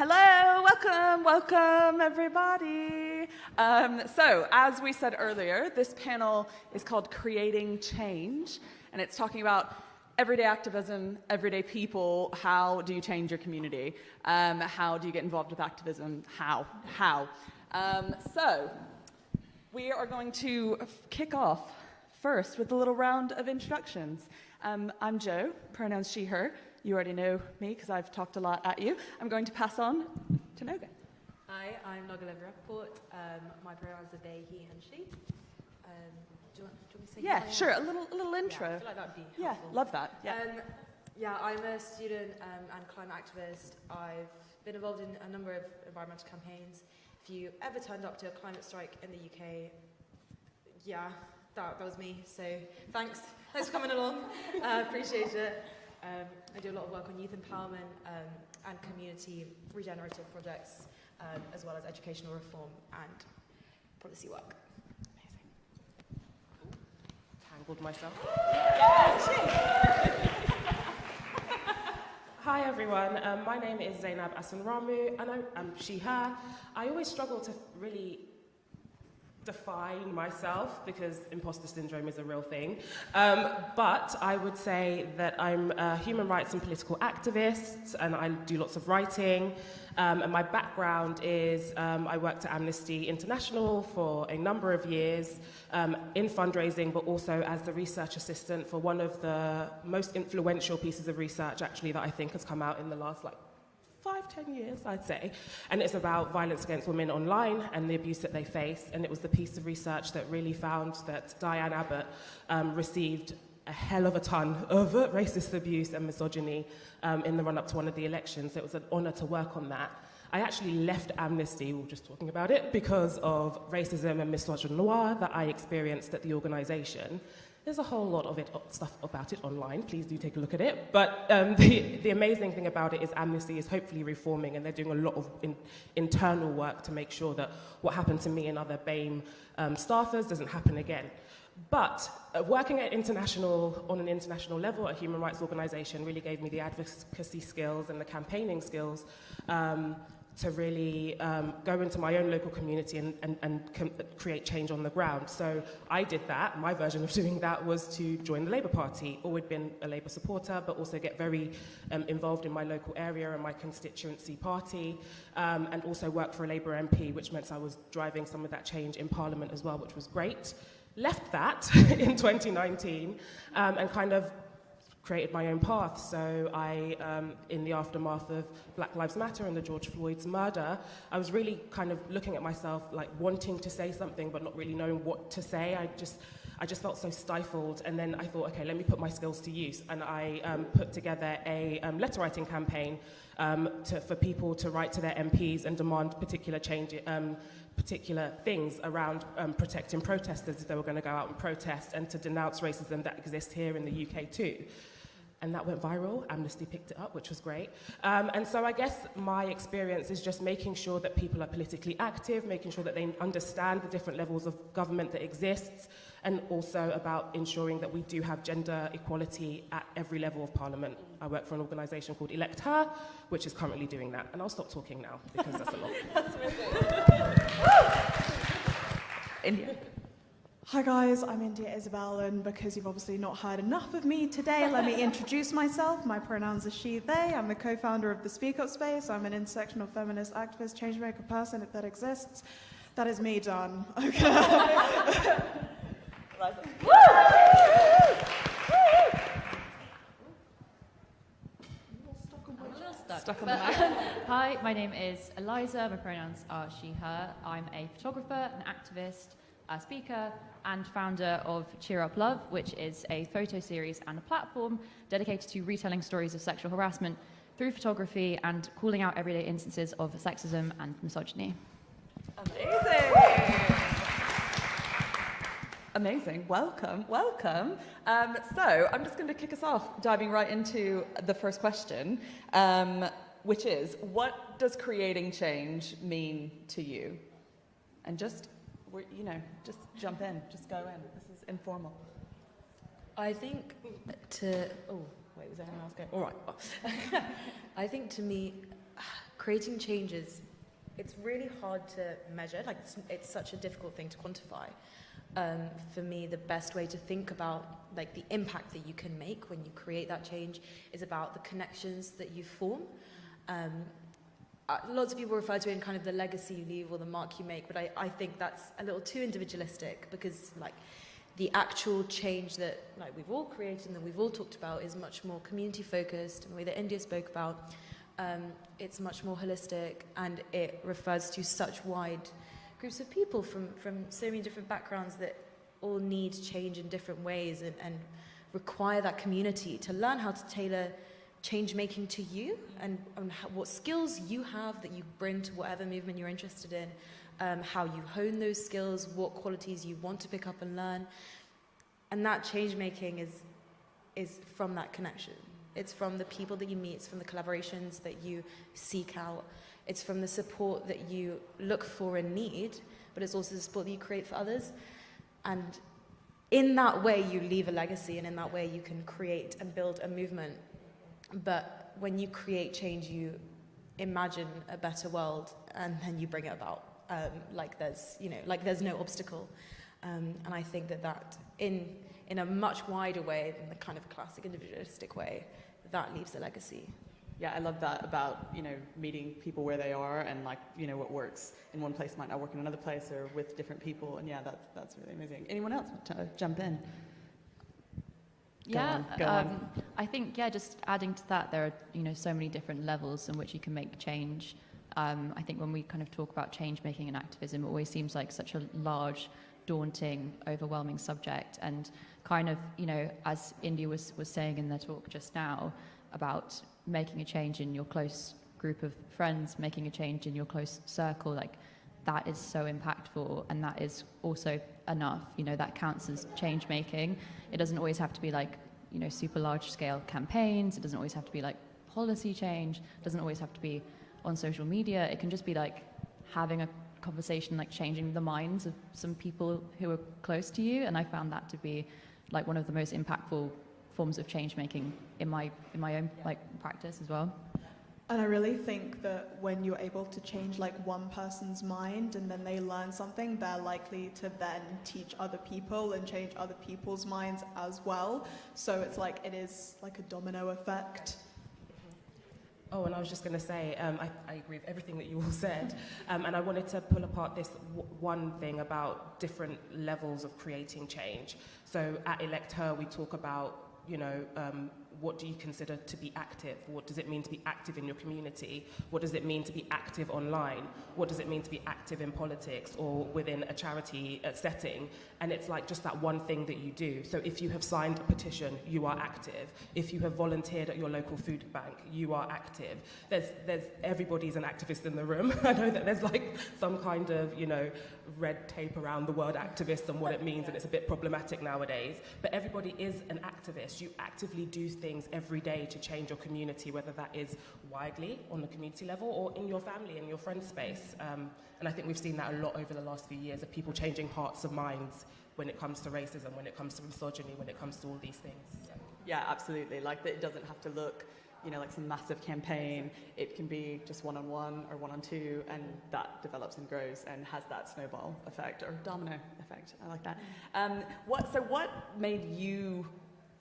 Hello, welcome everybody. So as we said earlier, this panel is called Creating Change, and it's talking about everyday activism, everyday people. How do you change your community? How do you get involved with activism? How? So we are going to kick off first with a little round of introductions. I'm Jo, pronouns she, her. You already know me because I've talked a lot at you. I'm going to pass on to Noga. Hi, I'm Noga Rappaport. My pronouns are they, he, and she. Do you want me to say Yeah, sure. A little intro. Yeah, I feel like that'd be helpful. Yeah, love that. Yeah. I'm a student and climate activist. I've been involved in a number of environmental campaigns. If you ever turned up to a climate strike in the UK, yeah, that was me. So thanks for coming along. Appreciate it. I do a lot of work on youth empowerment and community regenerative projects, as well as educational reform and policy work. Amazing. Tangled myself. Hi everyone, my name is Zainab Asanramu, and I'm she, her. I always struggle to really define myself because imposter syndrome is a real thing, but I would say that I'm a human rights and political activist, and I do lots of writing, and my background is I worked at Amnesty International for a number of years in fundraising, but also as the research assistant for one of the most influential pieces of research actually that I think has come out in the last 5-10 years, I'd say, and it's about violence against women online and the abuse that they face. And it was the piece of research that really found that Diane Abbott received a hell of a ton of racist abuse and misogyny in the run-up to one of the elections. So it was an honor to work on that. I actually left Amnesty, we were just talking about it, because of racism and misogynoir that I experienced at the organization. There's a whole lot of stuff about it online. Please do take a look at it. But the amazing thing about it is Amnesty is hopefully reforming, and they're doing a lot of internal work to make sure that what happened to me and other BAME staffers doesn't happen again. But working at on an international level at a human rights organization really gave me the advocacy skills and the campaigning skills to really go into my own local community and create change on the ground. So I did that. My version of doing that was to join the Labour Party. Always been a Labour supporter, but also get very involved in my local area and my constituency party, and also work for a Labour MP, which meant I was driving some of that change in Parliament as well, which was great. Left that in 2019 and kind of created my own path. So I, in the aftermath of Black Lives Matter and the George Floyd's murder, I was really kind of looking at myself wanting to say something but not really knowing what to say. I just felt so stifled, and then I thought, okay, let me put my skills to use, and I put together a letter writing campaign for people to write to their MPs and demand particular change, particular things around protecting protesters if they were going to go out and protest, and to denounce racism that exists here in the UK too. And that went viral. Amnesty picked it up, which was great. And so I guess my experience is just making sure that people are politically active, making sure that they understand the different levels of government that exists, and also about ensuring that we do have gender equality at every level of Parliament. I work for an organisation called Elect Her, which is currently doing that. And I'll stop talking now, because that's a lot. That's really India. Hi guys, I'm India Isabel, and because you've obviously not heard enough of me today, let me introduce myself. My pronouns are she, they. I'm the co-founder of the Speak Up Space. I'm an intersectional feminist activist, changemaker person, if that exists. That is me done. Okay. Stuck on the mic. Hi, my name is Eliza. My pronouns are she, her. I'm a photographer, an activist, a speaker, and founder of Cheer Up Love, which is a photo series and a platform dedicated to retelling stories of sexual harassment through photography and calling out everyday instances of sexism and misogyny. Amazing. Welcome. So I'm just going to kick us off, diving right into the first question, which is, what does creating change mean to you? And just jump in, just go in. This is informal. I think to... Oh, wait, was anyone else going? All right. I think to me, creating changes, it's really hard to measure. Like it's such a difficult thing to quantify. For me, the best way to think about like the impact that you can make when you create that change is about the connections that you form. Lots of people refer to it in kind of the legacy you leave or the mark you make, but I think that's a little too individualistic, because like the actual change that like we've all created and that we've all talked about is much more community focused, and the way that India spoke about, it's much more holistic, and it refers to such wide groups of people from so many different backgrounds that all need change in different ways, and require that community to learn how to tailor change making to you, and what skills you have that you bring to whatever movement you're interested in, how you hone those skills, what qualities you want to pick up and learn. And that change making is from that connection. It's from the people that you meet, it's from the collaborations that you seek out, it's from the support that you look for and need, but it's also the support that you create for others. And in that way you leave a legacy, and in that way you can create and build a movement. But when you create change, you imagine a better world, and then you bring it about. Like there's no obstacle. And I think that in a much wider way than the kind of classic individualistic way, that leaves a legacy. Yeah, I love that about, meeting people where they are, and like, what works in one place might not work in another place, or with different people. And yeah, that's really amazing. Anyone else want to jump in? Go on. I think, just adding to that, there are, so many different levels in which you can make change. I think when we kind of talk about change making and activism, it always seems like such a large, daunting, overwhelming subject. And kind of, as India was saying in their talk just now about making a change in your close group of friends, making a change in your close circle, like that is so impactful, and that is also enough. That counts as change making. It doesn't always have to be like, super large scale campaigns. It doesn't always have to be like policy change. It doesn't always have to be on social media. It can just be like having a conversation, like changing the minds of some people who are close to you. And I found that to be like one of the most impactful forms of change making in my own like practice as well. And I really think that when you're able to change like one person's mind and then they learn something, they're likely to then teach other people and change other people's minds as well. So it's like, it is like a domino effect. Oh, and I was just going to say, I agree with everything that you all said. And I wanted to pull apart this one thing about different levels of creating change. So at Elect Her, we talk about, what do you consider to be active? What does it mean to be active in your community? What does it mean to be active online? What does it mean to be active in politics or within a charity setting? And it's like just that one thing that you do. So if you have signed a petition, you are active. If you have volunteered at your local food bank, you are active. There's everybody's an activist in the room. I know that there's like some kind of, red tape around the word activist and what it means, and it's a bit problematic nowadays. But everybody is an activist. You actively do things every day to change your community, whether that is widely on the community level or in your family and your friend space. And I think we've seen that a lot over the last few years, of people changing hearts and minds when it comes to racism, when it comes to misogyny, when it comes to all these things. Yeah, absolutely. Like, it doesn't have to look, like some massive campaign. It can be just one-on-one or one-on-two, and that develops and grows and has that snowball effect or domino effect. I like that. What made you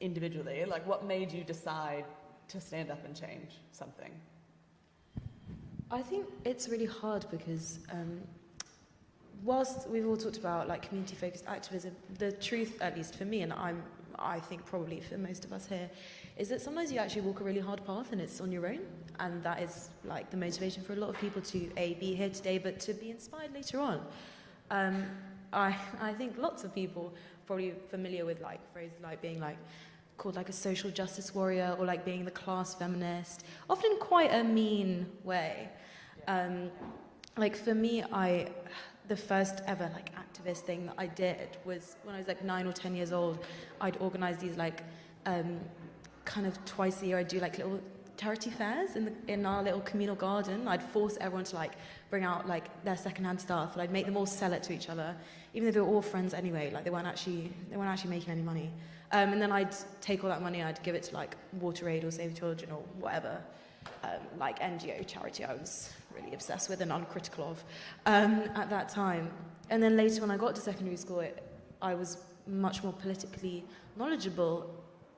individually, what made you decide to stand up and change something? I think it's really hard because whilst we've all talked about community-focused activism, the truth, at least for me, and I think probably for most of us here, is that sometimes you actually walk a really hard path and it's on your own, and that is the motivation for a lot of people to be here today, but to be inspired later on. I think lots of people probably familiar with phrases like being called a social justice warrior, or being the class feminist, often in quite a mean way. For me, the first ever activist thing that I did was when I was 9 or 10 years old. I'd organise these kind of twice a year. I'd do little charity fairs in our little communal garden. I'd force everyone to bring out their secondhand stuff, and I'd make them all sell it to each other, even though they were all friends anyway. They weren't actually making any money. And then I'd take all that money and I'd give it to WaterAid or Save the Children or whatever. like NGO charity I was really obsessed with and uncritical of at that time. And then later when I got to secondary school, I was much more politically knowledgeable,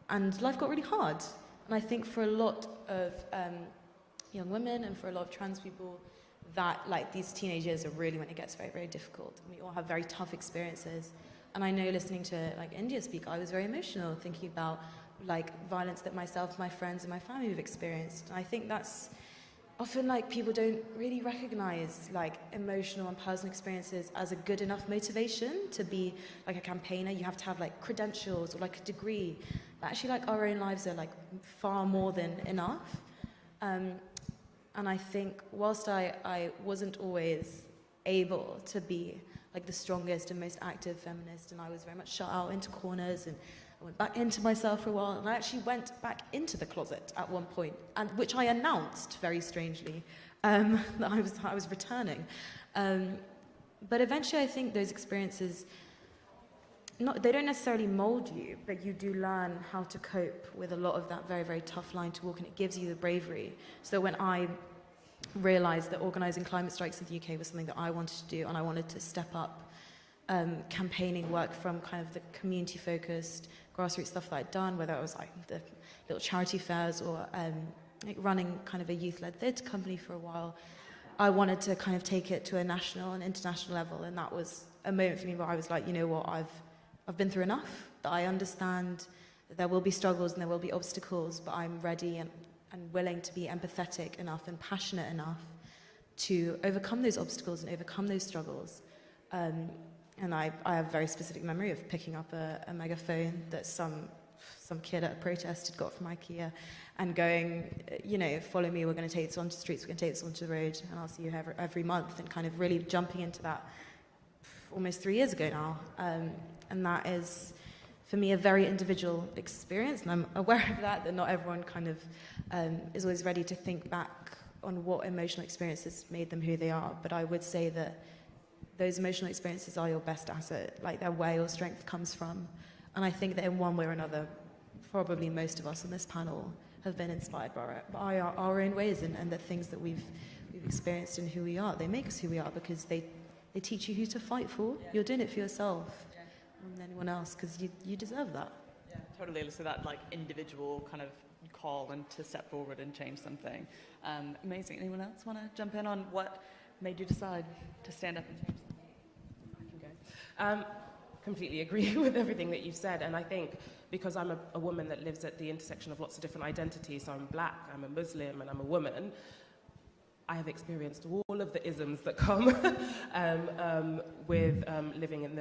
and life got really hard. And I think for a lot of young women and for a lot of trans people, that like these teenage years are really when it gets very, very difficult. We all have very tough experiences. And I know listening to like India speak, I was very emotional thinking about like violence that myself, my friends and my family have experienced. And I think that's often like people don't really recognize like emotional and personal experiences as a good enough motivation to be like a campaigner. You have to have like credentials or like a degree. But actually like our own lives are like far more than enough. And I think whilst I wasn't always able to be like the strongest and most active feminist, and I was very much shut out into corners, and I went back into myself for a while, and I actually went back into the closet at one point, and which I announced very strangely that I was returning. But eventually I think those experiences, they don't necessarily mold you, but you do learn how to cope with a lot of that very, very tough line to walk, and it gives you the bravery. So when I realised that organising climate strikes in the UK was something that I wanted to do, and I wanted to step up campaigning work from kind of the community-focused grassroots stuff that I'd done, whether it was like the little charity fairs or like running kind of a youth-led theatre company for a while, I wanted to kind of take it to a national and international level, and that was a moment for me where I was like, you know what, I've been through enough, that I understand that there will be struggles and there will be obstacles, but I'm ready and willing to be empathetic enough and passionate enough to overcome those obstacles and overcome those struggles. And I have a very specific memory of picking up a megaphone that some kid at a protest had got from IKEA and going, you know, follow me, we're going to take this onto the streets, we're going to take this onto the road, and I'll see you every month, and kind of really jumping into that almost 3 years ago now. And that is, for me, a very individual experience, and I'm aware of that not everyone kind of is always ready to think back on what emotional experiences made them who they are. But I would say that those emotional experiences are your best asset, like they're where your strength comes from. And I think that in one way or another, probably most of us on this panel have been inspired by our own ways, and the things that we've experienced and who we are. They make us who we are because they teach you who to fight for. Yeah. You're doing it for yourself. Than anyone else, because you deserve that. Yeah, totally. So that like individual kind of call and to step forward and change something. Amazing. Anyone else want to jump in on what made you decide to stand up and change something? I can go. Completely agree with everything that you've said, and I think because I'm a woman that lives at the intersection of lots of different identities, so I'm black, I'm a Muslim, and I'm a woman, I have experienced all of the isms that come with living in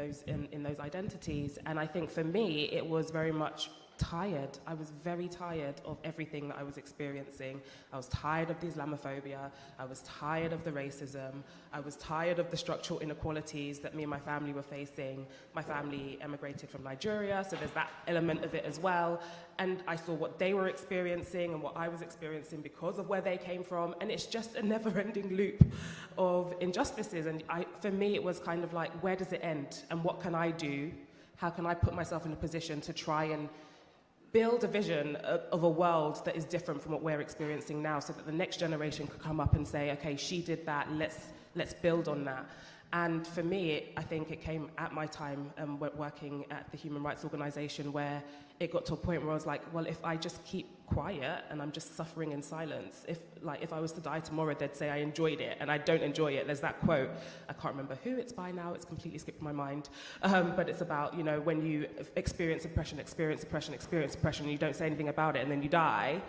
those identities. And I think for me, it was very much tired. I was very tired of everything that I was experiencing. I was tired of the Islamophobia. I was tired of the racism. I was tired of the structural inequalities that me and my family were facing. My family emigrated from Nigeria, so there's that element of it as well. And I saw what they were experiencing and what I was experiencing because of where they came from. And it's just a never-ending loop of injustices. And for me, it was kind of like, where does it end? And what can I do? How can I put myself in a position to try and build a vision of a world that is different from what we're experiencing now, so that the next generation could come up and say, okay, she did that, let's build on that. And for me, I think it came at my time working at the human rights organization, where it got to a point where I was like, well, if I just keep quiet and I'm just suffering in silence, if I was to die tomorrow, they'd say I enjoyed it, and I don't enjoy it. There's that quote, I can't remember who it's by now, it's completely skipped my mind, but it's about, you know, when you experience oppression, and you don't say anything about it, and then you die,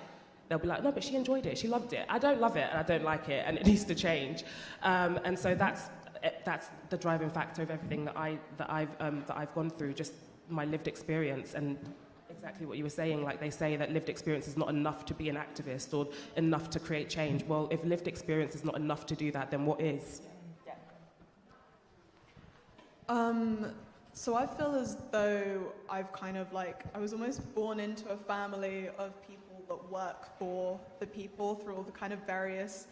they'll be like, no, but she enjoyed it, she loved it. I don't love it, and I don't like it, and it needs to change. And so that's the driving factor of everything that I've gone through, just my lived experience. And exactly what you were saying, like they say that lived experience is not enough to be an activist or enough to create change. Well, if lived experience is not enough to do that, then what is? So I feel as though I've kind of like, I was almost born into a family of people that work for the people through all the kind of various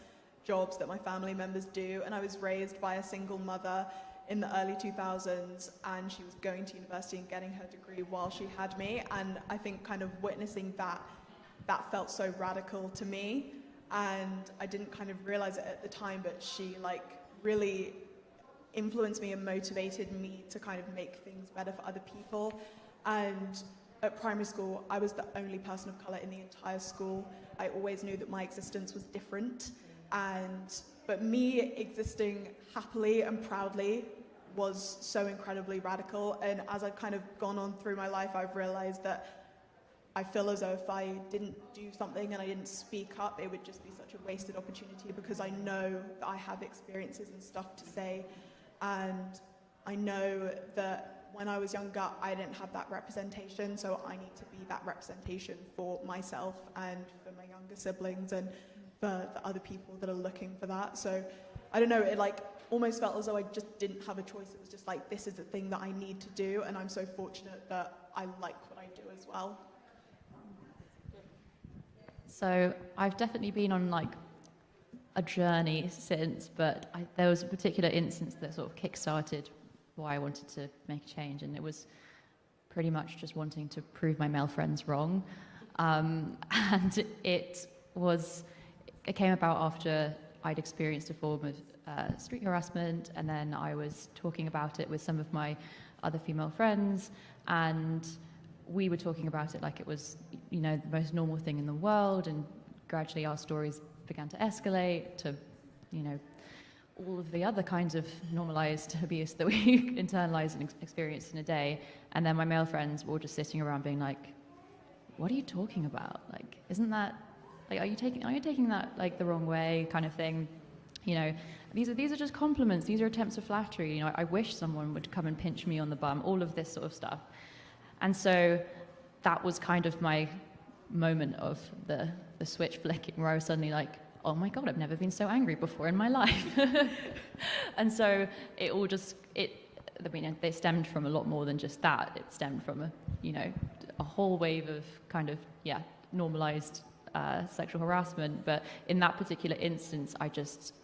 jobs that my family members do. And I was raised by a single mother in the early 2000s, and she was going to university and getting her degree while she had me. And I think kind of witnessing that felt so radical to me. and I didn't kind of realize it at the time, but she like really influenced me and motivated me to kind of make things better for other people. And at primary school, I was the only person of colour in the entire school. I always knew that my existence was different, but me existing happily and proudly was so incredibly radical. And as I've kind of gone on through my life, I've realized that I feel as though if I didn't do something and I didn't speak up, it would just be such a wasted opportunity, because I know that I have experiences and stuff to say. And I know that when I was younger, I didn't have that representation, so I need to be that representation for myself and for my younger siblings and for the other people that are looking for that. So I don't know, it like almost felt as though I just didn't have a choice. It was just like, this is the thing that I need to do, and I'm so fortunate that I like what I do as well. So I've definitely been on like a journey since, but there was a particular instance that sort of kick-started why I wanted to make a change, and it was pretty much just wanting to prove my male friends wrong. And it came about after I'd experienced a form of street harassment, and then I was talking about it with some of my other female friends, and we were talking about it like it was, you know, the most normal thing in the world, and gradually our stories began to escalate to, you know, all of the other kinds of normalized abuse that we internalize and experience in a day. And then my male friends were all just sitting around being like, what are you talking about? Like, isn't that, like, are you taking that like the wrong way kind of thing? You know, these are just compliments. These are attempts of flattery. You know, I wish someone would come and pinch me on the bum, all of this sort of stuff. And so that was kind of my moment of the switch flicking, where I was suddenly like, oh my God, I've never been so angry before in my life. And so it all just, I mean, they stemmed from a lot more than just that. It stemmed from a whole wave of kind of, normalized sexual harassment. But in that particular instance, I just,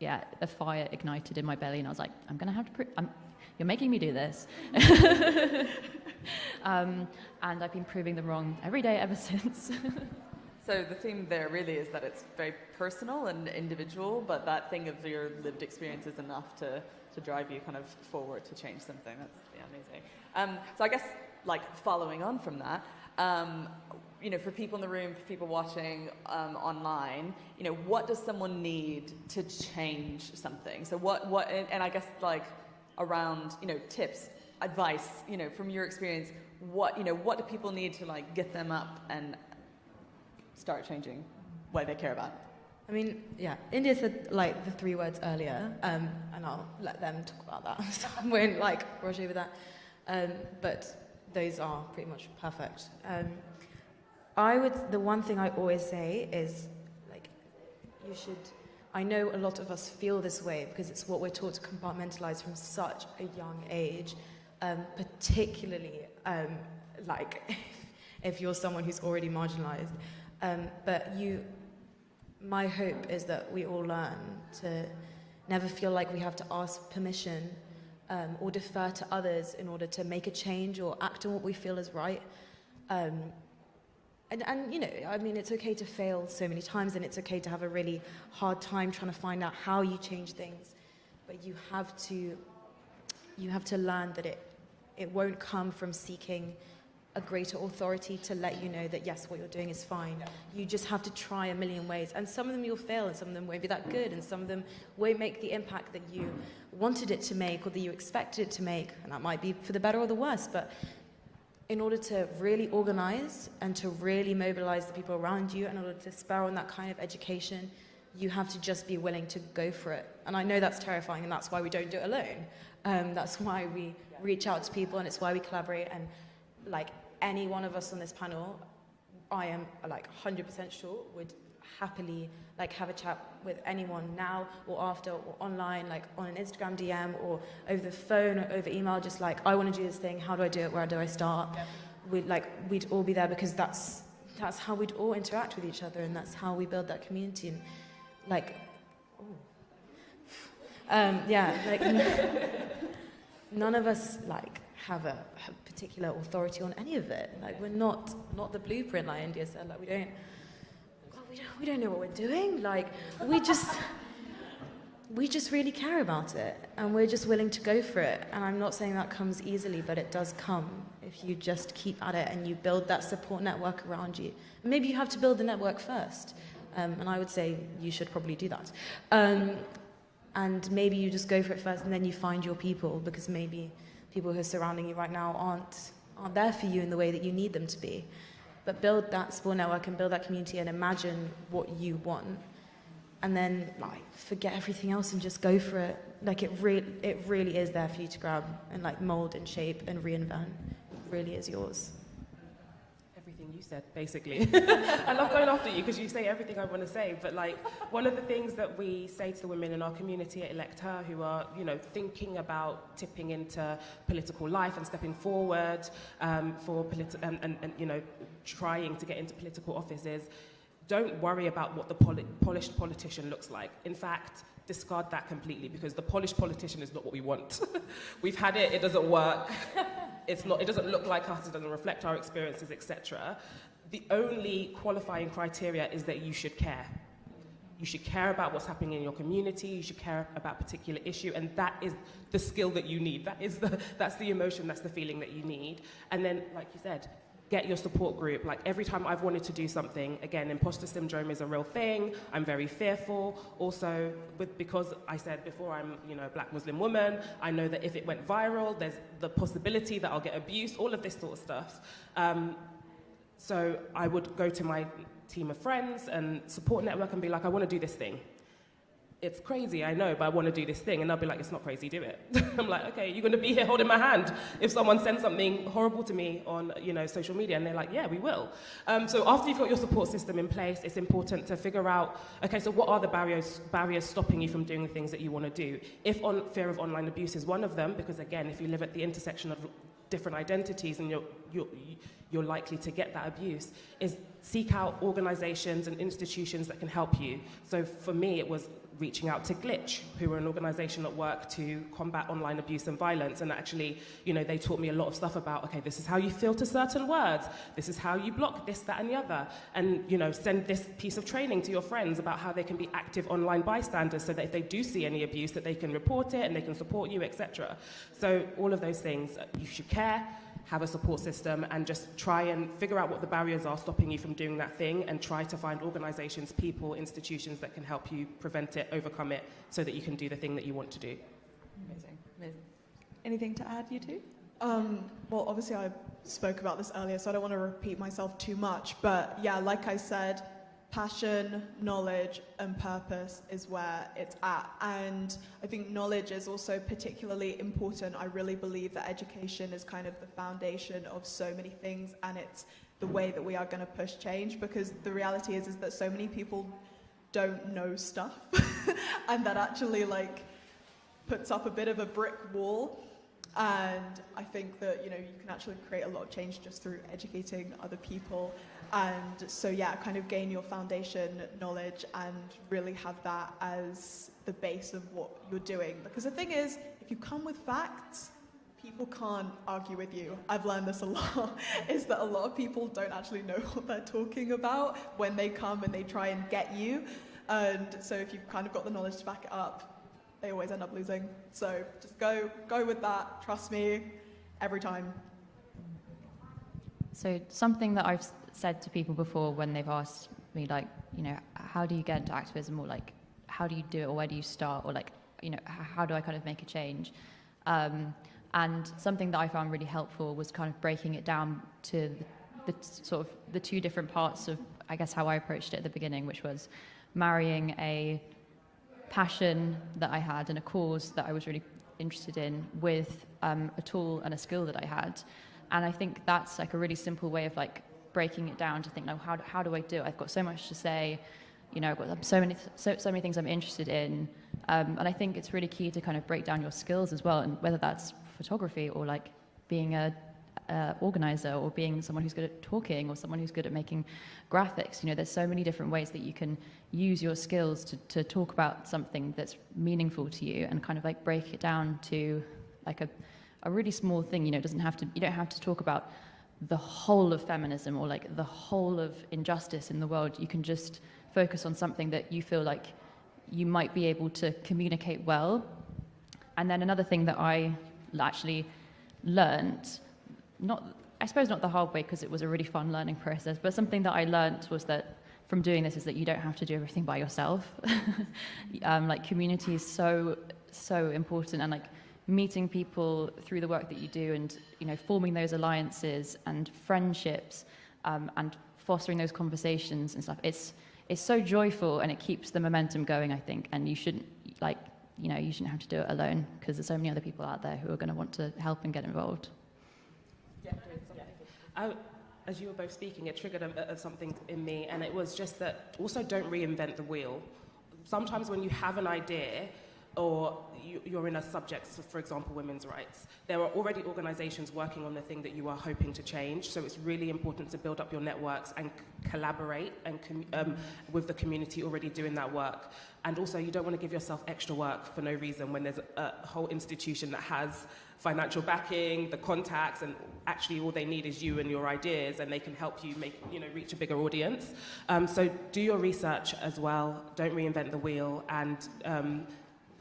the fire ignited in my belly, and I was like, I'm going to have to you're making me do this. And I've been proving them wrong every day ever since. So the theme there really is that it's very personal and individual, but that thing of your lived experience is enough to drive you kind of forward to change something. That's amazing. So I guess, like, following on from that, for people in the room, for people watching online, what does someone need to change something? So what, and I guess, like, around, tips, advice, from your experience, what do people need to, like, get them up and start changing what they care about? I mean, India said, like, the 3 words earlier, and I'll let them talk about that. So I won't, like, rush over that. But those are pretty much perfect. The one thing I always say is, like, I know a lot of us feel this way because it's what we're taught to compartmentalize from such a young age, particularly, like, if you're someone who's already marginalized. But my hope is that we all learn to never feel like we have to ask permission or defer to others in order to make a change or act on what we feel is right. And I mean, it's okay to fail so many times, and it's okay to have a really hard time trying to find out how you change things. But you have to learn that it won't come from seeking a greater authority to let you know that, yes, what you're doing is fine. You just have to try a million ways. And some of them you'll fail, and some of them won't be that good, and some of them won't make the impact that you wanted it to make or that you expected it to make. And that might be for the better or the worse. But in order to really organize and to really mobilize the people around you, in order to spur on that kind of education, you have to just be willing to go for it. And I know that's terrifying, and that's why we don't do it alone. That's why we reach out to people, and it's why we collaborate. And, like, any one of us on this panel, I am, like, 100% sure would happily, like, have a chat with anyone now or after or online, like on an Instagram DM or over the phone or over email, just like, I want to do this thing, how do I do it, where do I start? Yeah. We'd all be there, because that's how we'd all interact with each other, and that's how we build that community. And, like, none of us, like, have a particular authority on any of it. Like, we're not the blueprint, like India said. Like, we don't. God, we don't know what we're doing. Like, we just really care about it, and we're just willing to go for it. And I'm not saying that comes easily, but it does come if you just keep at it and you build that support network around you. And maybe you have to build the network first, and I would say you should probably do that. And maybe you just go for it first, and then you find your people, because maybe people who are surrounding you right now aren't there for you in the way that you need them to be. But build that support network and build that community and imagine what you want. And then, like, forget everything else and just go for it. Like, it really is there for you to grab and, like, mold and shape and reinvent. It really is yours. Everything you said, basically. I love going after you because you say everything I want to say. But, like, one of the things that we say to the women in our community at Elect Her who are, you know, thinking about tipping into political life and stepping forward for you know, trying to get into political offices, don't worry about what the polished politician looks like. In fact, discard that completely, because the polished politician is not what we want. We've had it, it doesn't work. It doesn't look like us, it doesn't reflect our experiences, etc. The only qualifying criteria is that you should care. You should care about what's happening in your community, you should care about a particular issue, and that is the skill that you need. That's the emotion, that's the feeling that you need. And then, like you said, get your support group. Like, every time I've wanted to do something, again, imposter syndrome is a real thing. I'm very fearful. Also, because I said before, I'm, you know, a black Muslim woman, I know that if it went viral, there's the possibility that I'll get abuse, all of this sort of stuff. So I would go to my team of friends and support network and be like, I want to do this thing. It's crazy, I know, but I want to do this thing. And they'll be like, it's not crazy, do it. I'm like, okay, you're going to be here holding my hand if someone sends something horrible to me on, you know, social media. And they're like, yeah, we will. So after you've got your support system in place, it's important to figure out, okay, so what are the barriers stopping you from doing the things that you want to do? If fear of online abuse is one of them, because again, if you live at the intersection of different identities and you're likely to get that abuse, is seek out organizations and institutions that can help you. So for me, it was reaching out to Glitch, who were an organization that work to combat online abuse and violence. And actually, you know, they taught me a lot of stuff about, okay, this is how you filter certain words. This is how you block this, that, and the other. And, you know, send this piece of training to your friends about how they can be active online bystanders so that if they do see any abuse, that they can report it and they can support you, etc. So all of those things, you should care, have a support system, and just try and figure out what the barriers are stopping you from doing that thing, and try to find organizations, people, institutions that can help you prevent it, overcome it, so that you can do the thing that you want to do. Amazing, amazing. Anything to add, you two? Well, obviously I spoke about this earlier, so I don't want to repeat myself too much, but yeah, like I said, passion, knowledge, and purpose is where it's at. And I think knowledge is also particularly important. I really believe that education is kind of the foundation of so many things, and it's the way that we are going to push change, because the reality is that so many people don't know stuff and that actually, like, puts up a bit of a brick wall. And I think that, you know, you can actually create a lot of change just through educating other people. And so, yeah, kind of gain your foundation knowledge and really have that as the base of what you're doing. Because the thing is, if you come with facts, people can't argue with you. I've learned this a lot, is that a lot of people don't actually know what they're talking about when they come and they try and get you. And so if you've kind of got the knowledge to back it up, they always end up losing. So just go with that, trust me, every time. So something that I've said to people before when they've asked me, like, you know, how do you get into activism, or like, how do you do it, or where do you start, or like, you know, how do I kind of make a change? And something that I found really helpful was kind of breaking it down to the sort of the two different parts of, I guess, how I approached it at the beginning, which was marrying a passion that I had and a cause that I was really interested in with a tool and a skill that I had. And I think that's like a really simple way of like breaking it down to think, no, how do I do it? I've got so much to say, you know, I've got so many things I'm interested in. And I think it's really key to kind of break down your skills as well, and whether that's photography or like being a organizer, or being someone who's good at talking, or someone who's good at making graphics. You know, there's so many different ways that you can use your skills to talk about something that's meaningful to you, and kind of like break it down to like a really small thing. You know, you don't have to talk about the whole of feminism or like the whole of injustice in the world. You can just focus on something that you feel like you might be able to communicate well. And then another thing that I actually learned, I suppose not the hard way because it was a really fun learning process, but something that I learned was that from doing this is that you don't have to do everything by yourself. Like community is so important, and like meeting people through the work that you do, and forming those alliances and friendships, and fostering those conversations and stuff. It's so joyful, and it keeps the momentum going, I think. And you shouldn't you shouldn't have to do it alone, because there's so many other people out there who are going to want to help and get involved. As you were both speaking, it triggered something in me, and it was just that also don't reinvent the wheel. Sometimes when you have an idea, or you're in a subject, so for example, women's rights, there are already organizations working on the thing that you are hoping to change, so it's really important to build up your networks and collaborate and with the community already doing that work. And also, you don't want to give yourself extra work for no reason when there's a whole institution that has financial backing, the contacts, and actually all they need is you and your ideas, and they can help you reach a bigger audience. So do your research as well, don't reinvent the wheel, and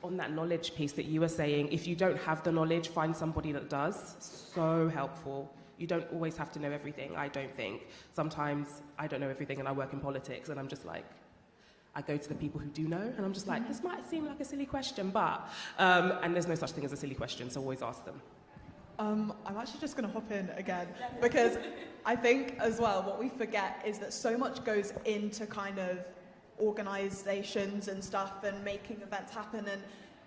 on that knowledge piece that you were saying, if you don't have the knowledge, find somebody that does. So helpful. You don't always have to know everything, I don't think. Sometimes I don't know everything and I work in politics, and I'm just like, I go to the people who do know, and I'm just like, this might seem like a silly question, but, and there's no such thing as a silly question, so always ask them. I'm actually just going to hop in again, because I think as well what we forget is that so much goes into kind of organizations and stuff and making events happen and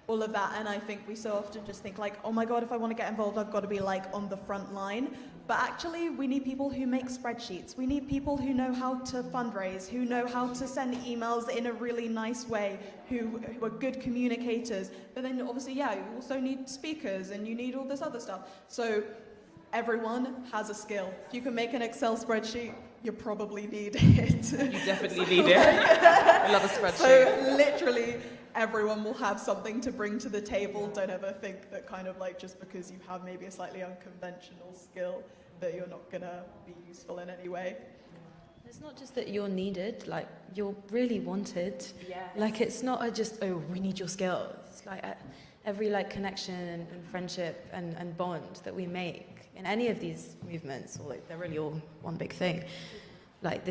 all of that, and I think we so often just think like, oh my god, if I want to get involved I've got to be like on the front line. But actually we need people who make spreadsheets, we need people who know how to fundraise, who know how to send emails in a really nice way, who are good communicators. But then obviously, yeah, you also need speakers and you need all this other stuff. So everyone has a skill. If you can make an Excel spreadsheet, you probably need it. You definitely need it. I love a spreadsheet. So literally everyone will have something to bring to the table. Don't ever think that kind of like just because you have maybe a slightly unconventional skill that you're not gonna be useful in any way. It's not just that you're needed, like you're really wanted. Yes. Like it's not just, oh, we need your skill. It's like every like connection and friendship and bond that we make in any of these movements, or like they're really all one big thing. Like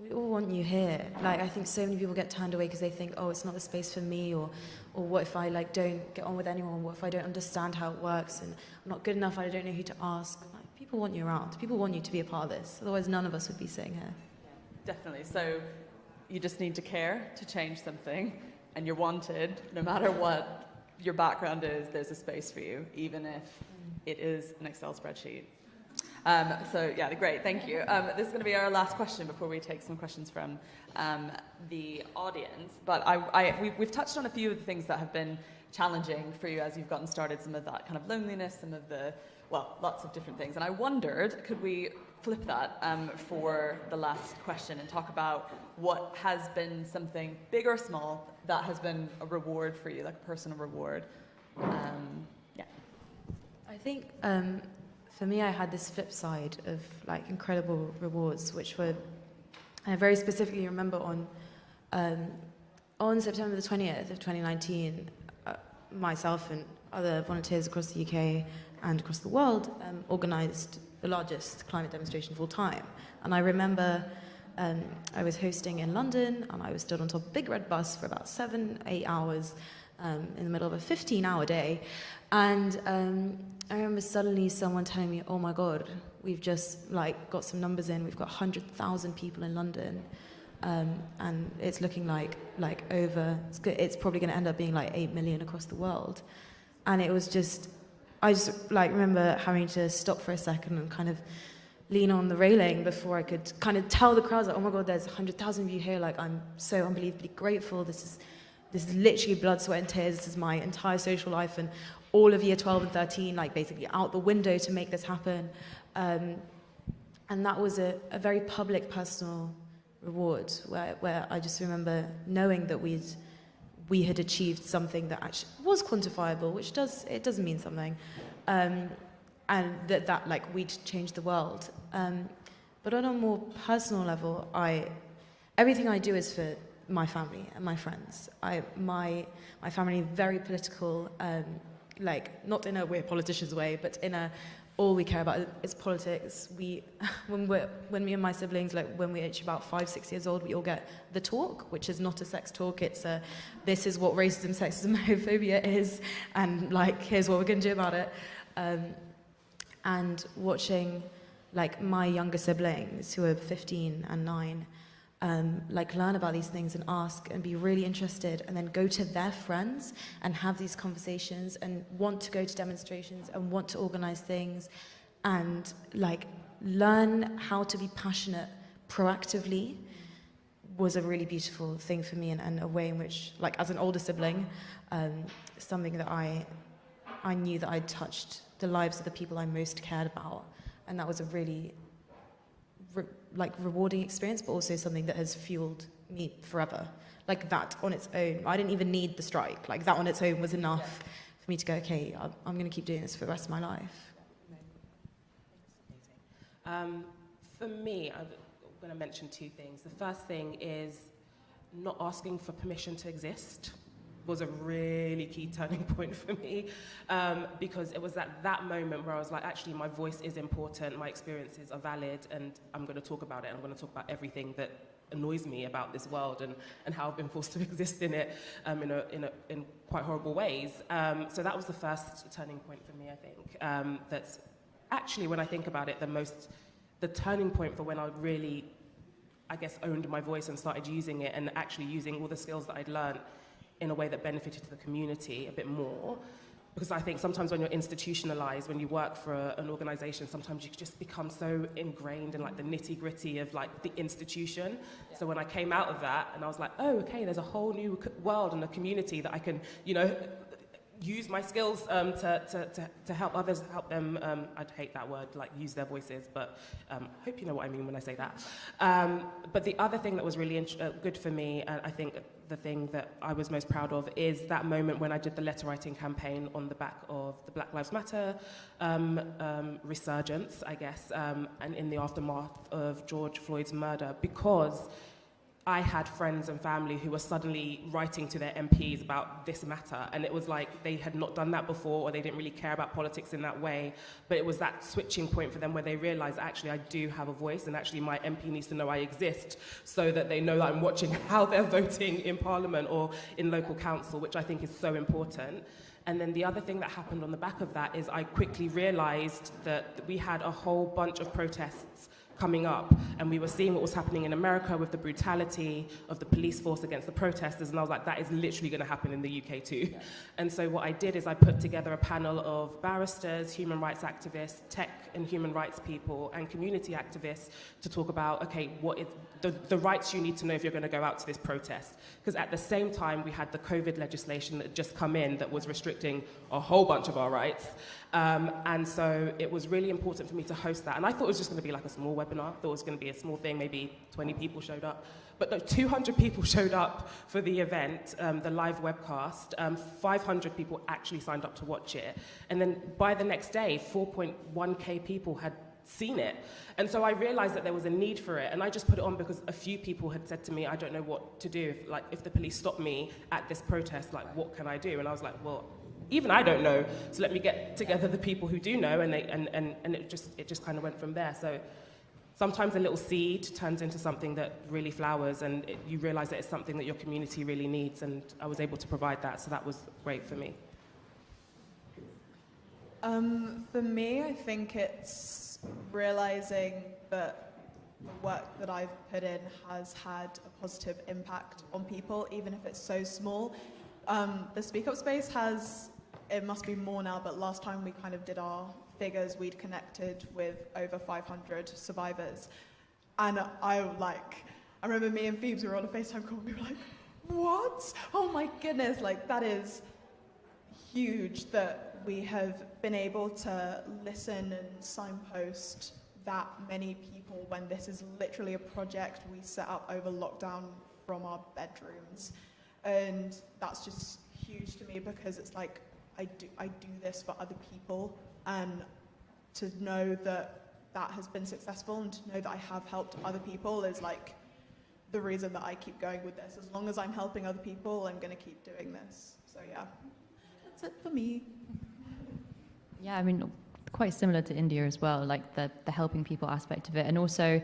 we all want you here. Like I think so many people get turned away because they think, oh, it's not the space for me, or what if I like don't get on with anyone? What if I don't understand how it works and I'm not good enough? I don't know who to ask. Like, people want you around. People want you to be a part of this. Otherwise, none of us would be sitting here. Definitely. So you just need to care to change something, and you're wanted no matter what your background is. There's a space for you, even if it is an Excel spreadsheet. So yeah, great, thank you. This is going to be our last question before we take some questions from the audience. But we've touched on a few of the things that have been challenging for you as you've gotten started, some of that kind of loneliness, some of the, well, lots of different things. And I wondered, could we flip that for the last question and talk about what has been something big or small that has been a reward for you, like a personal reward? Yeah. I think for me, I had this flip side of like incredible rewards, which were, I very specifically remember on September the 20th of 2019, myself and other volunteers across the UK and across the world organised the largest climate demonstration of all time. And I remember I was hosting in London, and I was stood on top of a big red bus for about 7-8 hours in the middle of a 15-hour day. And I remember suddenly someone telling me, oh my God, we've just like got some numbers in, we've got 100,000 people in London, and it's looking like it's probably going to end up being like 8 million across the world. And it was just, I just like remember having to stop for a second and kind of lean on the railing before I could kind of tell the crowd, like, oh my God, there's 100,000 of you here, like I'm so unbelievably grateful. This is literally blood, sweat and tears. This is my entire social life and all of year 12 and 13, like basically out the window to make this happen. And that was a very public, personal reward where I just remember knowing that we had achieved something that actually was quantifiable, which does mean something. And that like we'd changed the world. But on a more personal level, everything I do is for my family and my friends. My family very political, like not in a we're politicians way, but in a all we care about is politics. When me and my siblings, like when we're each about 5-6 years old, we all get the talk, which is not a sex talk. It's this is what racism, sexism, homophobia is, and like here's what we're going to do about it. And watching like my younger siblings who are 15 and 9, like learn about these things and ask and be really interested, and then go to their friends and have these conversations and want to go to demonstrations and want to organize things and like learn how to be passionate proactively was a really beautiful thing for me, and a way in which, like as an older sibling, something that I knew that I'd touched the lives of the people I most cared about, and that was a really rewarding experience, but also something that has fueled me forever. Like that on its own, I didn't even need the strike. Like that on its own was enough for me to go, okay, I'm going to keep doing this for the rest of my life. For me, I'm going to mention 2 things. The first thing is not asking for permission to exist was a really key turning point for me, because it was at that moment where I was like, actually, my voice is important, my experiences are valid, and I'm going to talk about it. I'm going to talk about everything that annoys me about this world and how I've been forced to exist in it in quite horrible ways. So that was the first turning point for me, I think. That's actually, when I think about it, the turning point for when I really, I guess, owned my voice and started using it, and actually using all the skills that I'd learned in a way that benefited the community a bit more. Because I think sometimes when you're institutionalized, when you work for an organization, sometimes you just become so ingrained in like the nitty gritty of like the institution. Yeah. So when I came out of that and I was like, oh, okay, there's a whole new world and a community that I can, use my skills to help others, help them, I'd hate that word, like use their voices, but I hope you know what I mean when I say that. But the other thing that was really good for me, and I think the thing that I was most proud of, is that moment when I did the letter writing campaign on the back of the Black Lives Matter resurgence, I guess, and in the aftermath of George Floyd's murder, because I had friends and family who were suddenly writing to their MPs about this matter, and it was like they had not done that before, or they didn't really care about politics in that way, but it was that switching point for them where they realized, actually, I do have a voice, and actually my MP needs to know I exist, so that they know that I'm watching how they're voting in Parliament or in local council, which I think is so important. And then the other thing that happened on the back of that is I quickly realized that we had a whole bunch of protests coming up, and we were seeing what was happening in America with the brutality of the police force against the protesters, and I was like, that is literally going to happen in the UK too. Yeah. And so what I did is I put together a panel of barristers, human rights activists, tech and human rights people, and community activists to talk about, okay, what is the rights you need to know if you're going to go out to this protest. Because at the same time, we had the COVID legislation that had just come in that was restricting a whole bunch of our rights. And so it was really important for me to host that. And I thought it was just going to be like a small webinar. I thought it was going to be a small thing, maybe 20 people showed up. But no, 200 people showed up for the event, the live webcast. 500 people actually signed up to watch it. And then by the next day, 4.1k people had seen it. And so I realized that there was a need for it, and I just put it on because a few people had said to me, I don't know what to do, if the police stop me at this protest, like what can I do? And I was like, well, even I don't know, so let me get together the people who do know, and it just kind of went from there. So sometimes a little seed turns into something that really flowers, and you realize that it's something that your community really needs, and I was able to provide that, so that was great for me. For me, I think it's realizing that the work that I've put in has had a positive impact on people, even if it's so small. The Speak Up space has, it must be more now, but last time we kind of did our figures, we'd connected with over 500 survivors. And I remember me and Phoebes, we were on a FaceTime call, and we were like, what? Oh my goodness, that is huge that we have been able to listen and signpost that many people when this is literally a project we set up over lockdown from our bedrooms. And that's just huge to me, because it's like I do this for other people, and to know that that has been successful and to know that I have helped other people is the reason that I keep going with this. As long as I'm helping other people, I'm going to keep doing this. So yeah, that's it for me. Yeah, I mean, quite similar to India as well, like the helping people aspect of it, and also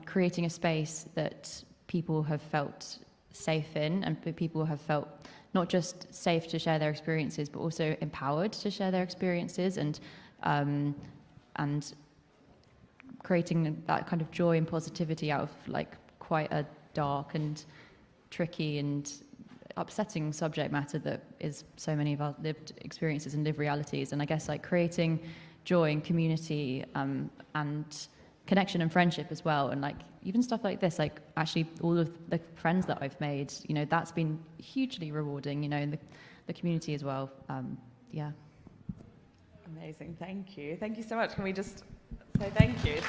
creating a space that people have felt safe in, and people have felt not just safe to share their experiences, but also empowered to share their experiences, and creating that kind of joy and positivity out of like quite a dark and tricky and upsetting subject matter that is so many of our lived experiences and lived realities. And I guess like creating joy and community and connection and friendship as well, and like even stuff like this, like actually all of the friends that I've made, you know, that's been hugely rewarding, you know, in the community as well. Yeah. Amazing, thank you. Thank you so much. Can we just say thank you?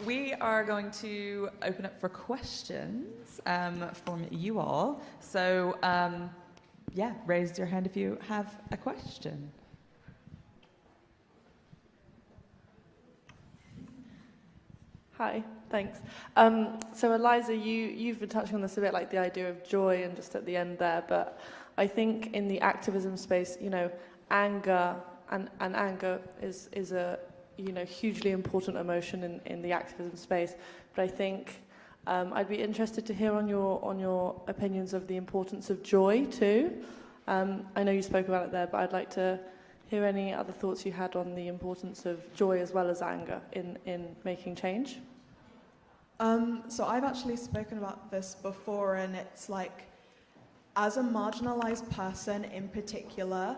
We are going to open up for questions from you all. So, yeah, raise your hand if you have a question. Hi, thanks. So Eliza, you've been touching on this a bit, like the idea of joy and just at the end there, but I think in the activism space, you know, anger and anger is a, you know, hugely important emotion in the activism space. But I think I'd be interested to hear on your opinions of the importance of joy too. I know you spoke about it there, but I'd like to hear any other thoughts you had on the importance of joy as well as anger in making change. So I've actually spoken about this before, and it's like, as a marginalized person in particular,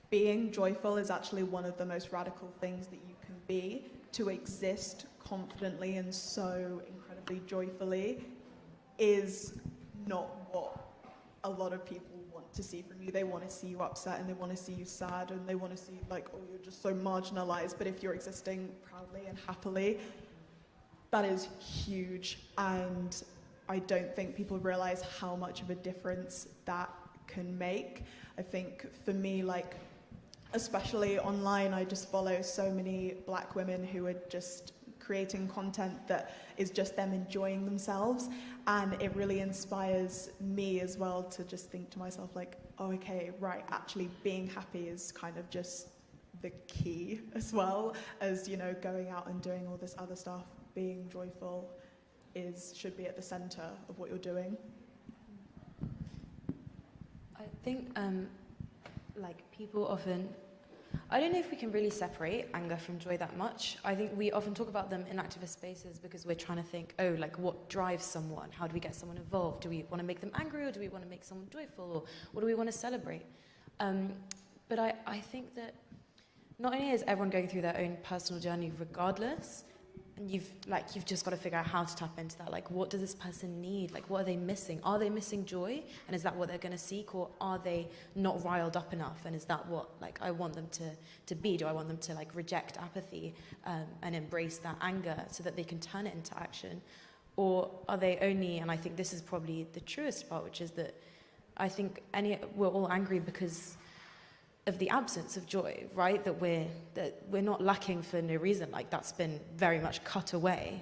being joyful is actually one of the most radical things that you can be. To exist confidently and so incredibly joyfully is not what a lot of people want to see from you. They want to see you upset, and they want to see you sad, and they want to see like, oh, you're just so marginalized. But if you're existing proudly and happily, that is huge. And I don't think people realize how much of a difference that can make. I think for me, like, especially online, I just follow so many Black women who are just creating content that is just them enjoying themselves, and it really inspires me as well to just think to myself like, oh, okay, right, actually being happy is kind of just the key, as well as, you know, going out and doing all this other stuff. Being joyful should be at the center of what you're doing. I think like people often, I don't know if we can really separate anger from joy that much. I think we often talk about them in activist spaces because we're trying to think, oh, like what drives someone? How do we get someone involved? Do we want to make them angry, or do we want to make someone joyful, or what do we want to celebrate? But I think that not only is everyone going through their own personal journey regardless, and you've just got to figure out how to tap into that. Like, what does this person need? Like, what are they missing? Are they missing joy? And is that what they're going to seek? Or are they not riled up enough? And is that what, like, I want them to be? Do I want them to, like, reject apathy and embrace that anger so that they can turn it into action? Or are they only, and I think this is probably the truest part, which is that I think we're all angry because of the absence of joy, right? That we're not lacking for no reason. Like, that's been very much cut away,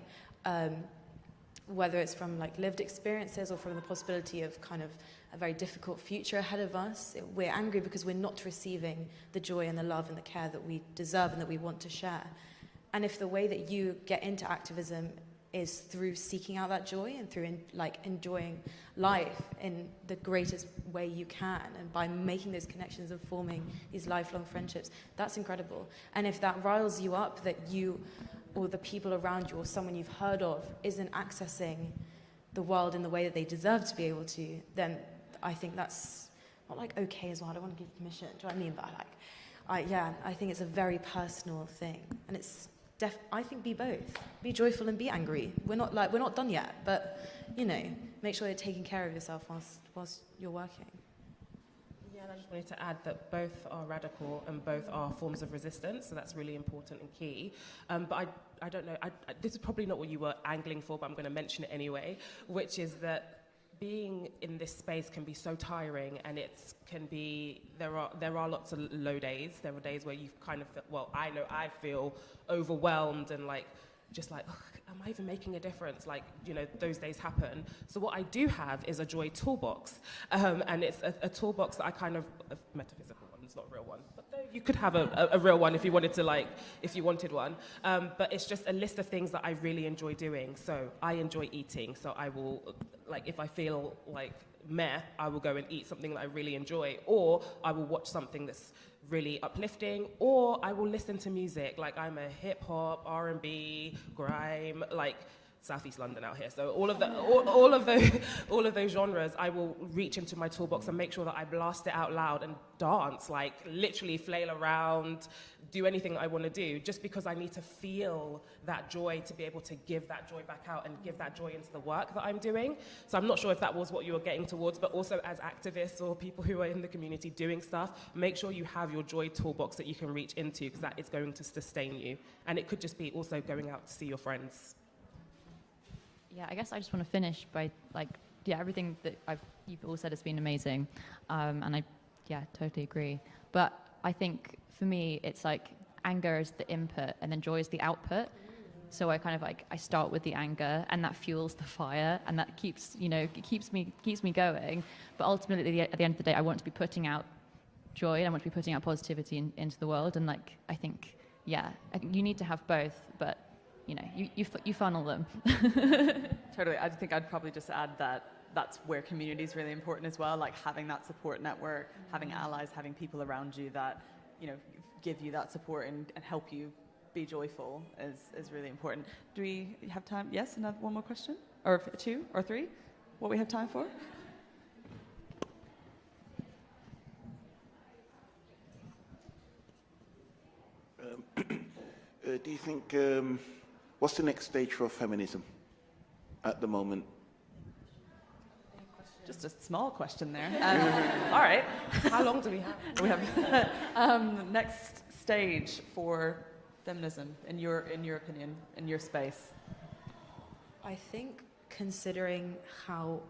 whether it's from like lived experiences or from the possibility of kind of a very difficult future ahead of us. We're angry because we're not receiving the joy and the love and the care that we deserve and that we want to share. And if the way that you get into activism is through seeking out that joy and through enjoying life in the greatest way you can, and by making those connections and forming these lifelong friendships, that's incredible. And if that riles you up that you or the people around you or someone you've heard of isn't accessing the world in the way that they deserve to be able to, then I think that's not like okay as well. I don't want to give permission. Do you know what I mean? But I think it's a very personal thing, and it's I think be both. Be joyful and be angry. We're not done yet, but you know, make sure you're taking care of yourself whilst you're working. Yeah, and I just wanted to add that both are radical and both are forms of resistance, so that's really important and key. But I don't know, this is probably not what you were angling for, but I'm going to mention it anyway, which is that being in this space can be so tiring, and there are lots of low days. There are days where you kind of feel, well, I know I feel overwhelmed and like, just like, oh, am I even making a difference? Like, you know, those days happen. So what I do have is a joy toolbox. And it's a toolbox that I kind of, a metaphysical one, it's not a real one. But you could have a real one if you wanted to, like, if you wanted one. But it's just a list of things that I really enjoy doing. So I enjoy eating. So I will, like, if I feel like meh, I will go and eat something that I really enjoy. Or I will watch something that's really uplifting, or I will listen to music. Like, I'm a hip hop, R&B, grime, like Southeast London out here. So all of those genres, I will reach into my toolbox and make sure that I blast it out loud and dance, like literally flail around, do anything I want to do, just because I need to feel that joy to be able to give that joy back out and give that joy into the work that I'm doing. So I'm not sure if that was what you were getting towards, but also as activists or people who are in the community doing stuff, make sure you have your joy toolbox that you can reach into, because that is going to sustain you. And it could just be also going out to see your friends. Yeah, I guess I just want to finish by, like, yeah, everything that you've all said has been amazing. And I, yeah, totally agree. But I think for me, it's like anger is the input and then joy is the output. So I kind of like, I start with the anger and that fuels the fire and that keeps, you know, it keeps me going. But ultimately at the end of the day, I want to be putting out joy and I want to be putting out positivity into the world. And like, I think you need to have both, but you know, you funnel them. Totally. I think I'd probably just add that that's where community is really important as well, like having that support network, having allies, having people around you that, you know, give you that support and help you be joyful is really important. Do we have time? Yes, one more question? Or two or three? What we have time for? Do you think, what's the next stage for feminism at the moment? Just a small question there. All right. How long do we have? We have next stage for feminism, in your opinion, in your space. I think considering how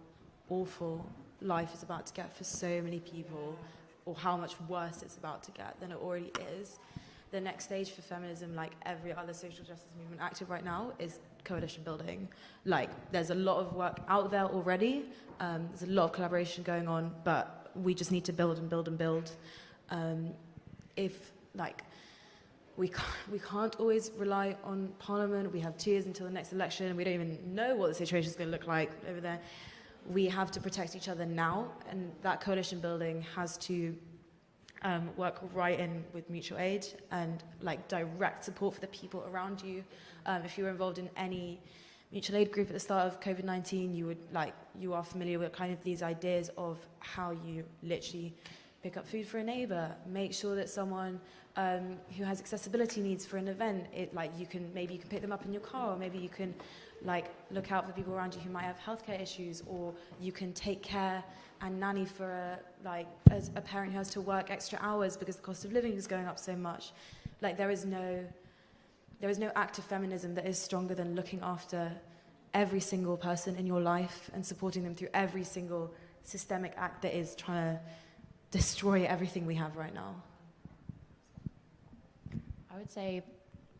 awful life is about to get for so many people, or how much worse it's about to get than it already is, the next stage for feminism, like every other social justice movement active right now, is coalition building. Like, there's a lot of work out there already. There's a lot of collaboration going on, but we just need to build and build and build. We can't always rely on Parliament. We have 2 years until the next election. We don't even know what the situation is going to look like over there. We have to protect each other now, and that coalition building has to work right in with mutual aid and like direct support for the people around you. If you were involved in any mutual aid group at the start of COVID-19, you are familiar with kind of these ideas of how you literally pick up food for a neighbor, make sure that someone who has accessibility needs for an event, maybe you can pick them up in your car, or maybe you can look out for people around you who might have healthcare issues, or you can take care and nanny for as a parent who has to work extra hours because the cost of living is going up so much. Like, there is no act of feminism that is stronger than looking after every single person in your life and supporting them through every single systemic act that is trying to destroy everything we have right now. I would say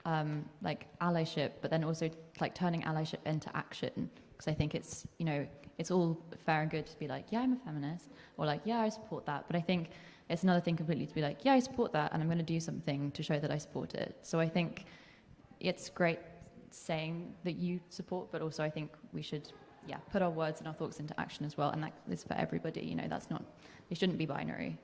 allyship, but then also turning allyship into action, because I think it's, you know, it's all fair and good to be like, yeah, I'm a feminist, or like, yeah, I support that, but I think it's another thing completely to be like, yeah, I support that, and I'm going to do something to show that I support it. So I think it's great saying that you support, but also I think we should, put our words and our thoughts into action as well, and that is for everybody. You know, it shouldn't be binary.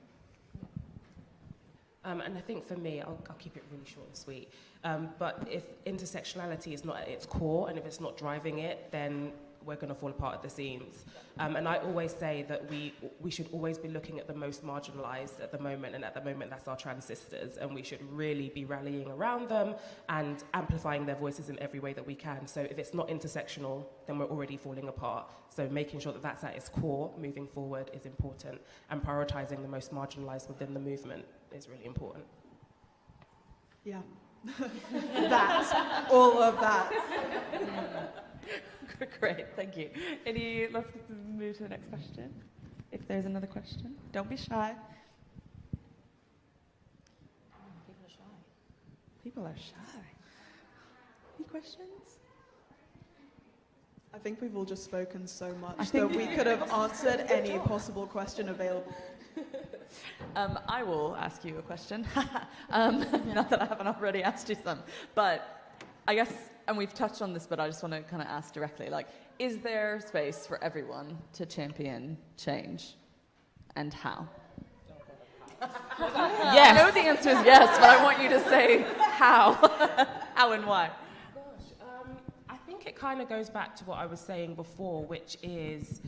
And I think for me, I'll keep it really short and sweet. But if intersectionality is not at its core, and if it's not driving it, then we're going to fall apart at the seams. And I always say that we should always be looking at the most marginalised at the moment, and at the moment that's our trans sisters, and we should really be rallying around them and amplifying their voices in every way that we can. So if it's not intersectional, then we're already falling apart. So making sure that that's at its core moving forward is important, and prioritising the most marginalised within the movement is really important. Yeah. All of that. Great, thank you. Let's move to the next question. If there's another question, don't be shy. People are shy. People are shy. Any questions? I think we've all just spoken so I much think- that we could have answered any possible question available. I will ask you a question. Not that I haven't already asked you some, but I guess, and we've touched on this, but I just want to kind of ask directly, like, is there space for everyone to champion change, and how? Yes. I know the answer is yes, but I want you to say how. How and why. I think it kind of goes back to what I was saying before, which is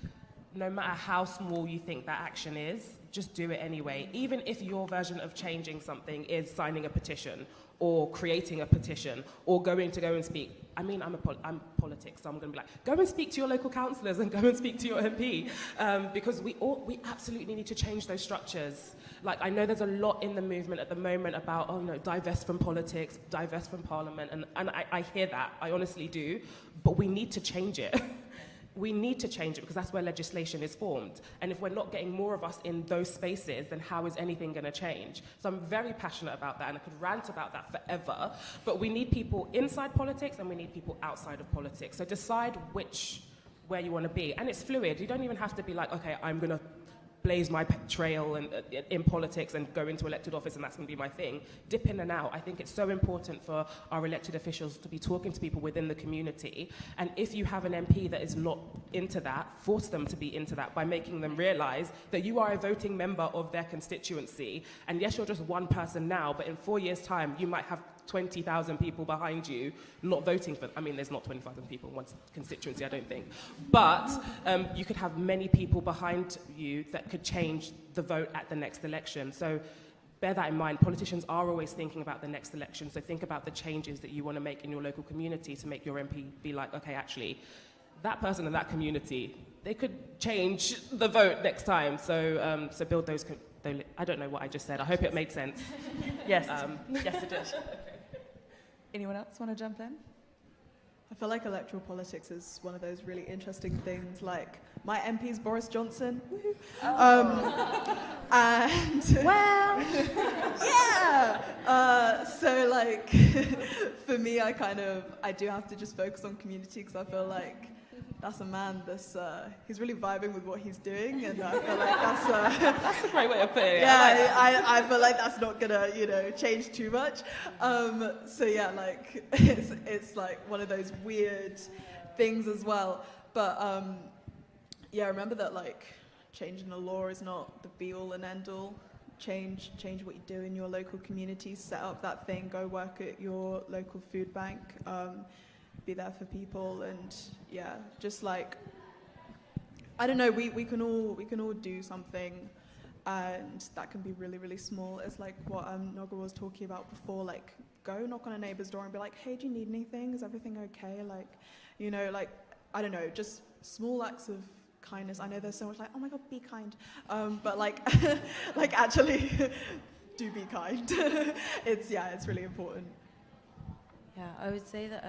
no matter how small you think that action is, just do it anyway. Even if your version of changing something is signing a petition or creating a petition or going to go and speak. I mean, I'm politics, so I'm going to be like, go and speak to your local councillors and go and speak to your MP, because we absolutely need to change those structures. Like, I know there's a lot in the movement at the moment about, oh, no, divest from politics, divest from parliament, and I hear that, I honestly do, but we need to change it. We need to change it because that's where legislation is formed. And if we're not getting more of us in those spaces, then how is anything going to change? So I'm very passionate about that, and I could rant about that forever. But we need people inside politics and we need people outside of politics. So decide where you want to be. And it's fluid. You don't even have to be like, okay, I'm going to blaze my trail in politics and go into elected office and that's going to be my thing. Dip in and out. I think it's so important for our elected officials to be talking to people within the community. And if you have an MP that is not into that, force them to be into that by making them realise that you are a voting member of their constituency. And yes, you're just one person now, but in 4 years' time, you might have 20,000 people behind you not voting for, I mean, there's not 20,000 people in one constituency, I don't think. But you could have many people behind you that could change the vote at the next election. So bear that in mind. Politicians are always thinking about the next election. So think about the changes that you want to make in your local community to make your MP be like, okay, actually, that person in that community, they could change the vote next time. So, so build those, I don't know what I just said. I hope it made sense. Yes, yes it did. Anyone else want to jump in? I feel like electoral politics is one of those really interesting things. Like, my MP's Boris Johnson. And Well, yeah. So like, for me, I do have to just focus on community because I feel like that's a man that's he's really vibing with what he's doing, and I feel like That's a great way of putting it. yeah, I feel like that's not gonna, change too much. So yeah, like it's like one of those weird things as well. But yeah, remember that like changing the law is not the be all and end all. Change what you do in your local community. Set up that thing. Go work at your local food bank. Be there for people, and yeah, just like, I don't know, we can all do something, and that can be really, really small. It's like what Noga was talking about before, like go knock on a neighbor's door and be like, hey, do you need anything? Is everything okay? Like, like, I don't know, just small acts of kindness. I know there's so much like, oh my God, be kind. But like, like actually do be kind. It's really important. Yeah, I would say that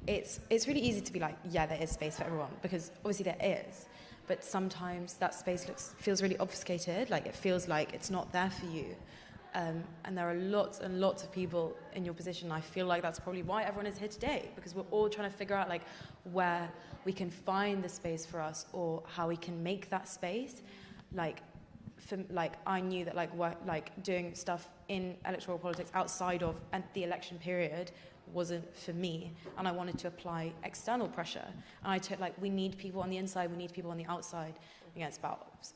it's really easy to be like, yeah, there is space for everyone, because obviously there is, but sometimes that space feels really obfuscated, like it feels like it's not there for you. And there are lots and lots of people in your position. I feel like that's probably why everyone is here today, because we're all trying to figure out like where we can find the space for us or how we can make that space. Like, I knew that like doing stuff in electoral politics outside of the election period wasn't for me, and I wanted to apply external pressure. And I took we need people on the inside, we need people on the outside. Again,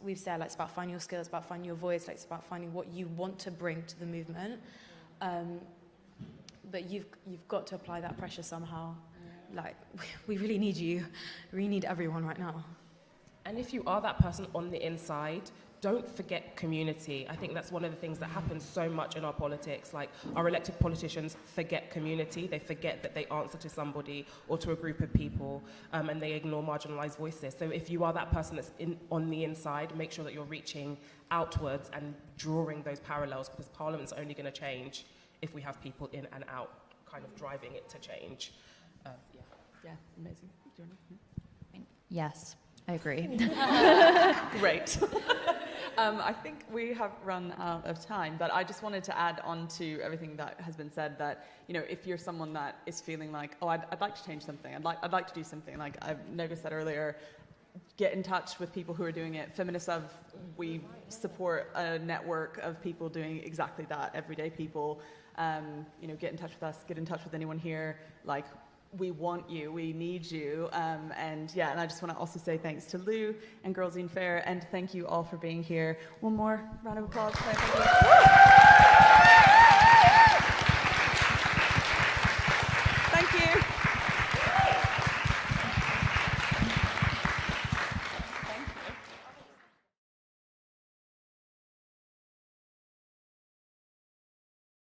we've said it's about finding your skills, about finding your voice, it's about finding what you want to bring to the movement. But you've got to apply that pressure somehow. Like, we really need you. We need everyone right now. And if you are that person on the inside, don't forget community. I think that's one of the things that happens so much in our politics. Like, our elected politicians forget community. They forget that they answer to somebody or to a group of people, and they ignore marginalized voices. So if you are that person that's on the inside, make sure that you're reaching outwards and drawing those parallels, because Parliament's only going to change if we have people in and out kind of driving it to change. Yeah, amazing. Do you wanna- Yes, I agree. Great. I think we have run out of time, but I just wanted to add on to everything that has been said that, you know, if you're someone that is feeling like, oh, I'd like to change something, I'd like to do something, like Noga said earlier, get in touch with people who are doing it. Feminists, we support a network of people doing exactly that, everyday people. You know, get in touch with us, get in touch with anyone here, like, we want you, we need you, and yeah, and I just want to also say thanks to Lou and Grrrl Zine Fair, and thank you all for being here. One more round of applause. Thank you.